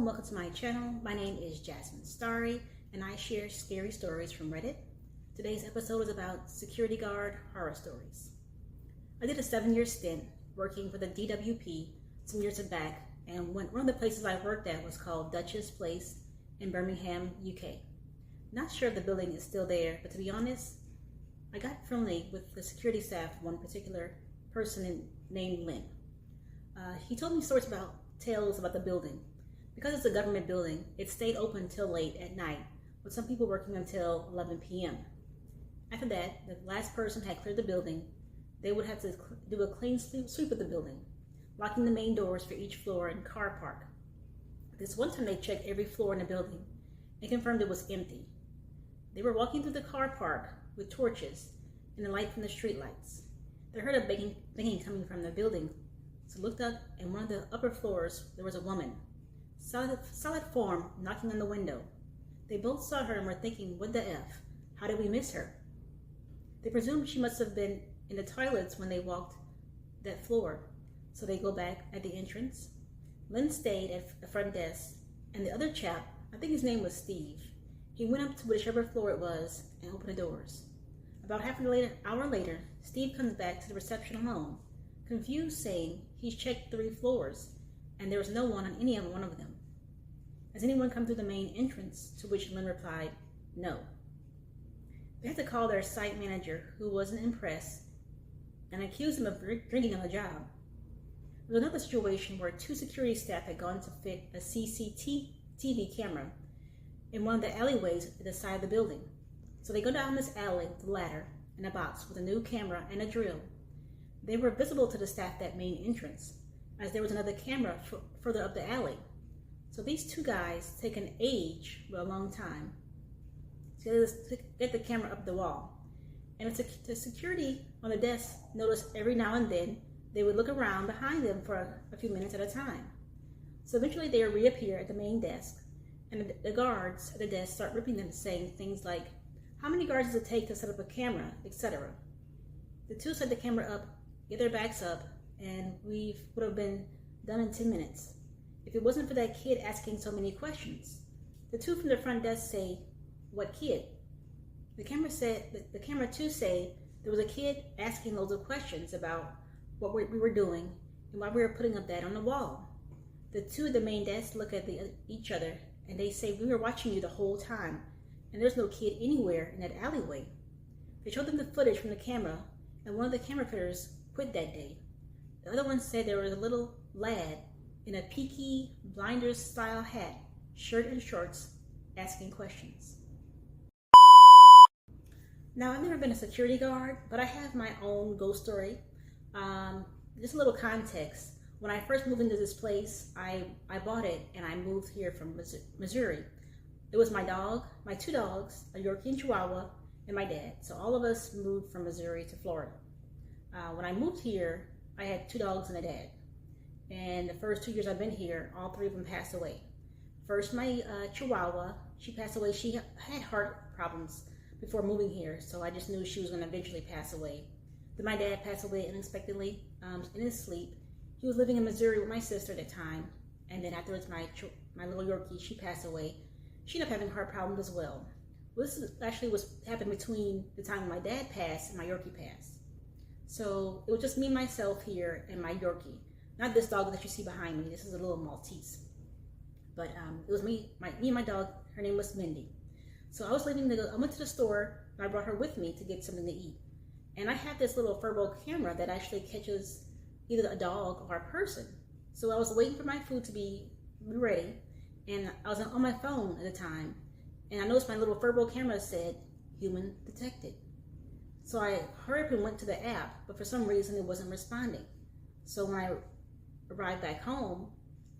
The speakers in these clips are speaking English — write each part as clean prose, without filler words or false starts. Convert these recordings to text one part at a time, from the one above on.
welcome to my channel. My name is Jasmine Starry and I share scary stories from Reddit. Today's episode is about security guard horror stories. I did a 7-year stint working for the DWP some years back, and one of the places I worked at was called Duchess Place in Birmingham, UK. Not sure if the building is still there, but to be honest, I got friendly with the security staff, one particular person named Lynn. He told me tales about the building. Because it's a government building, it stayed open until late at night, with some people working until 11 p.m. After that, the last person had cleared the building, they would have to do a clean sweep of the building, locking the main doors for each floor and car park. This one time they checked every floor in the building and confirmed it was empty. They were walking through the car park with torches and the light from the street lights. They heard a banging coming from the building, so looked up, and one of the upper floors there was a woman. Solid form knocking on the window. They both saw her and were thinking, what the F? How did we miss her? They presumed she must have been in the toilets when they walked that floor, so they go back at the entrance. Lynn stayed at the front desk, and the other chap, I think his name was Steve, he went up to whichever floor it was and opened the doors. About half an hour later, Steve comes back to the reception alone, confused, saying he's checked 3 floors and there was no one on any of one of them. Has anyone come through the main entrance? To which Lynn replied, no. They had to call their site manager, who wasn't impressed, and accused him of drinking on the job. There was another situation where 2 security staff had gone to fit a CCTV camera in one of the alleyways at the side of the building. So they go down this alley with a ladder and a box with a new camera and a drill. They were visible to the staff at main entrance, as there was another camera further up the alley. So these 2 guys take an age, well, a long time, to get the camera up the wall. And the security on the desk noticed every now and then they would look around behind them for a few minutes at a time. So eventually they reappear at the main desk, and the guards at the desk start ripping them, saying things like, how many guards does it take to set up a camera, etc. The 2 set the camera up, get their backs up, and we would have been done in 10 minutes if it wasn't for that kid asking so many questions. The 2 from the front desk say, what kid? The camera too say there was a kid asking loads of questions about what we were doing and why we were putting up that on the wall. The 2 at the main desk look at each other and they say, we were watching you the whole time and there's no kid anywhere in that alleyway. They showed them the footage from the camera, and one of the camera fitters quit that day. The other one said there was a little lad in a Peaky Blinders style hat, shirt and shorts, asking questions. Now, I've never been a security guard, but I have my own ghost story. Just a little context. When I first moved into this place, I bought it and I moved here from Missouri. It was my dog, my 2 dogs, a Yorkie and Chihuahua, and my dad. So all of us moved from Missouri to Florida. When I moved here, I had 2 dogs and a dad. And the first 2 years I've been here, all 3 of them passed away. First, my Chihuahua, she passed away. She had heart problems before moving here, so I just knew she was going to eventually pass away. Then my dad passed away unexpectedly in his sleep. He was living in Missouri with my sister at the time, and then afterwards my little Yorkie, she passed away. She ended up having heart problems as well. This actually happened between the time my dad passed and my Yorkie passed. So it was just me, myself here, and my Yorkie. Not this dog that you see behind me. This is a little Maltese. But it was me and my dog. Her name was Mindy. So I was I went to the store and I brought her with me to get something to eat. And I had this little Furbo camera that actually catches either a dog or a person. So I was waiting for my food to be ready, and I was on my phone at the time, and I noticed my little Furbo camera said, human detected. So I hurried up and went to the app, but for some reason it wasn't responding. So when I arrived back home,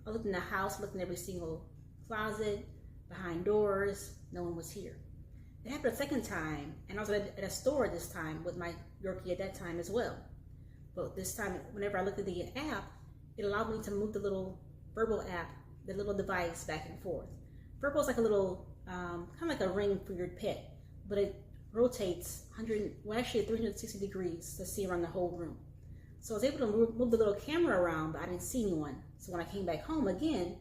I looked in the house, looked in every single closet, behind doors, no one was here. It happened a second time, and I was at a store this time with my Yorkie at that time as well. But this time, whenever I looked at the app, it allowed me to move the little Furbo app, the little device, back and forth. Furbo is like a little, kind of like a ring for your pet, but it rotates 360 degrees to see around the whole room. So I was able to move the little camera around, but I didn't see anyone. So when I came back home again,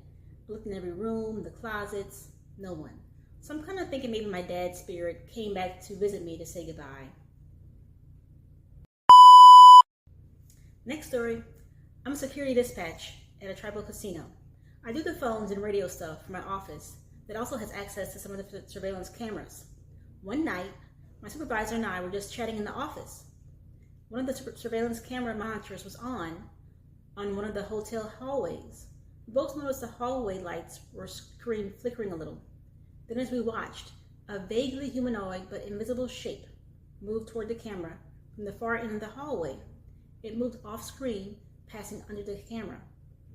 I looked in every room, the closets, no one. So I'm kind of thinking maybe my dad's spirit came back to visit me to say goodbye. Next story, I'm a security dispatch at a tribal casino. I do the phones and radio stuff for my office that also has access to some of the surveillance cameras. One night, my supervisor and I were just chatting in the office. One of the surveillance camera monitors was on one of the hotel hallways. We both noticed the hallway lights were flickering a little. Then as we watched, a vaguely humanoid but invisible shape moved toward the camera from the far end of the hallway. It moved off screen, passing under the camera.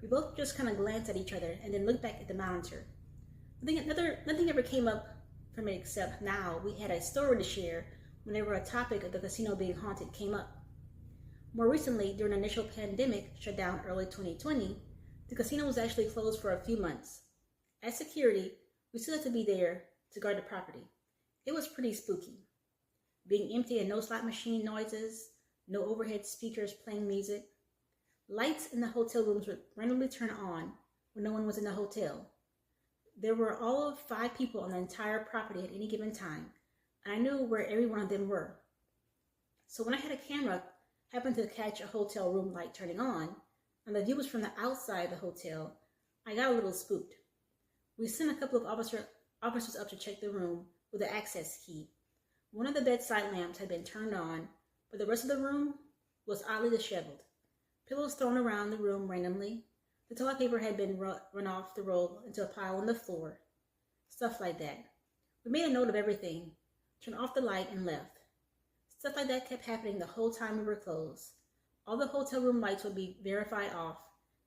We both just kind of glanced at each other and then looked back at the monitor. Nothing ever came up from it except now we had a story to share whenever a topic of the casino being haunted came up. More recently, during the initial pandemic shutdown early 2020, the casino was actually closed for a few months. As security, we still had to be there to guard the property. It was pretty spooky. Being empty and no slot machine noises, no overhead speakers playing music. Lights in the hotel rooms would randomly turn on when no one was in the hotel. There were all of 5 people on the entire property at any given time, and I knew where every one of them were. So when I had a camera happen to catch a hotel room light turning on, and the view was from the outside of the hotel, I got a little spooked. We sent a couple of officers up to check the room with the access key. One of the bedside lamps had been turned on, but the rest of the room was oddly disheveled. Pillows thrown around the room randomly. The toilet paper had been run off the roll into a pile on the floor. Stuff like that. We made a note of everything, turned off the light, and left. Stuff like that kept happening the whole time we were closed. All the hotel room lights would be verified off.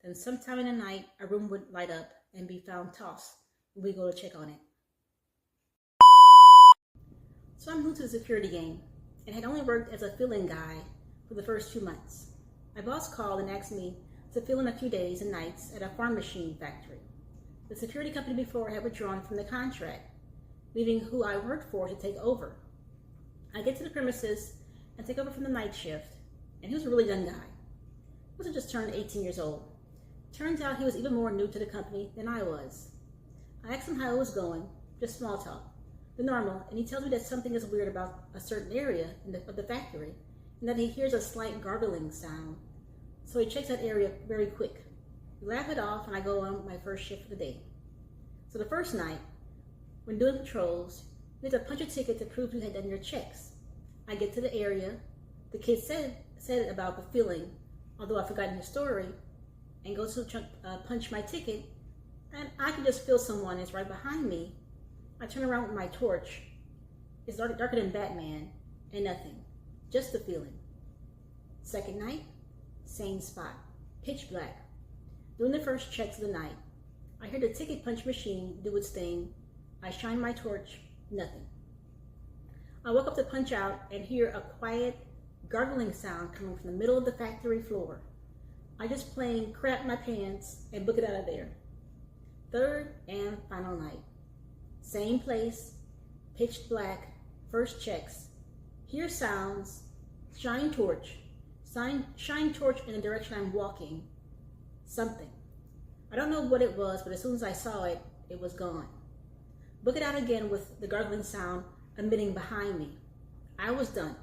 Then sometime in the night, a room would light up and be found tossed when we go to check on it. So I'm new to the security game and had only worked as a fill-in guy for the first 2 months. My boss called and asked me to fill in a few days and nights at a farm machine factory. The security company before had withdrawn from the contract, leaving who I worked for to take over. I get to the premises and take over from the night shift, and he was a really young guy. He must have just turned 18 years old. Turns out he was even more new to the company than I was. I asked him how it was going, just small talk, the normal, and he tells me that something is weird about a certain area of the factory, and that he hears a slight gargling sound. So he checks that area very quick. We laugh it off, and I go on my first shift of the day. So the first night, when doing patrols, you had to punch a ticket to prove you had done your checks. I get to the area. The kid said about the feeling, although I've forgotten his story, and go to punch my ticket, and I can just feel someone is right behind me. I turn around with my torch. It's darker than Batman, and nothing. Just the feeling. Second night, same spot, pitch black. Doing the first checks of the night, I hear the ticket punch machine do its thing. I shine my torch, nothing. I walk up to punch out and hear a quiet, gargling sound coming from the middle of the factory floor. I just plain crap my pants and book it out of there. Third and final night. Same place, pitch black, first checks. Hear sounds, shine torch in the direction I'm walking. Something. I don't know what it was, but as soon as I saw it, it was gone. Book it out again with the gargling sound emitting behind me. I was done.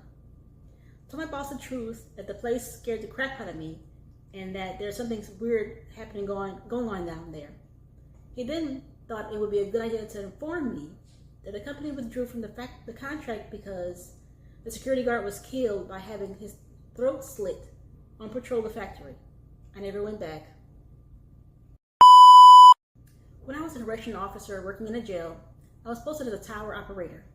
Told my boss the truth, that the place scared the crap out of me, and that there's something weird happening going on down there. He then thought it would be a good idea to inform me that the company withdrew from the contract because the security guard was killed by having his throat slit on patrol of the factory. I never went back. When I was a correction officer working in a jail, I was posted as a tower operator.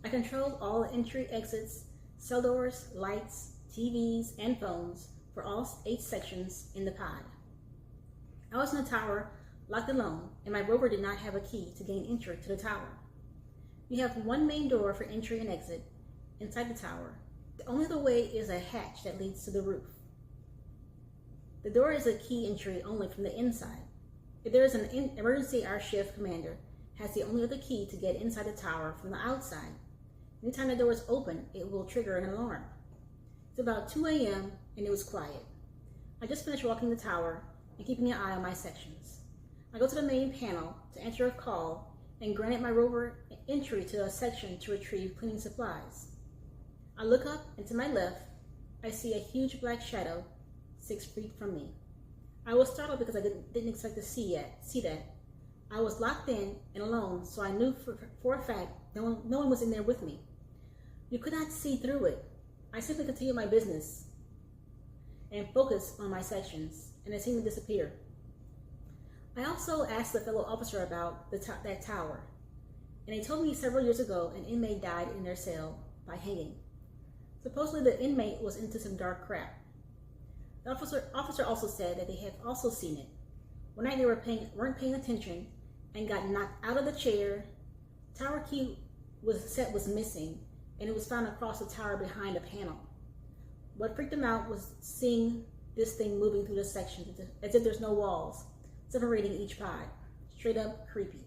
I controlled all entry, exits, cell doors, lights, TVs, and phones for all 8 sections in the pod. I was in the tower, locked alone, and my rover did not have a key to gain entry to the tower. You have one main door for entry and exit inside the tower. The only other way is a hatch that leads to the roof. The door is a key entry only from the inside. If there is an emergency, our shift commander has the only other key to get inside the tower from the outside. Anytime the door is open, it will trigger an alarm. It's about 2 a.m. and it was quiet. I just finished walking the tower and keeping an eye on my sections. I go to the main panel to enter a call and granted my rover entry to a section to retrieve cleaning supplies. I look up and to my left, I see a huge black shadow 6 feet from me. I was startled because I didn't expect to see that. I was locked in and alone, so I knew for a fact no one was in there with me. You could not see through it. I simply continued my business and focused on my sections, and it seemed to disappear. I also asked a fellow officer about that tower, and they told me several years ago an inmate died in their cell by hanging. Supposedly the inmate was into some dark crap. The officer also said that they have also seen it. One night they weren't paying attention and got knocked out of the chair. Tower key was missing, and it was found across the tower behind a panel. What freaked them out was seeing this thing moving through the section as if there's no walls separating each pod. Straight up creepy.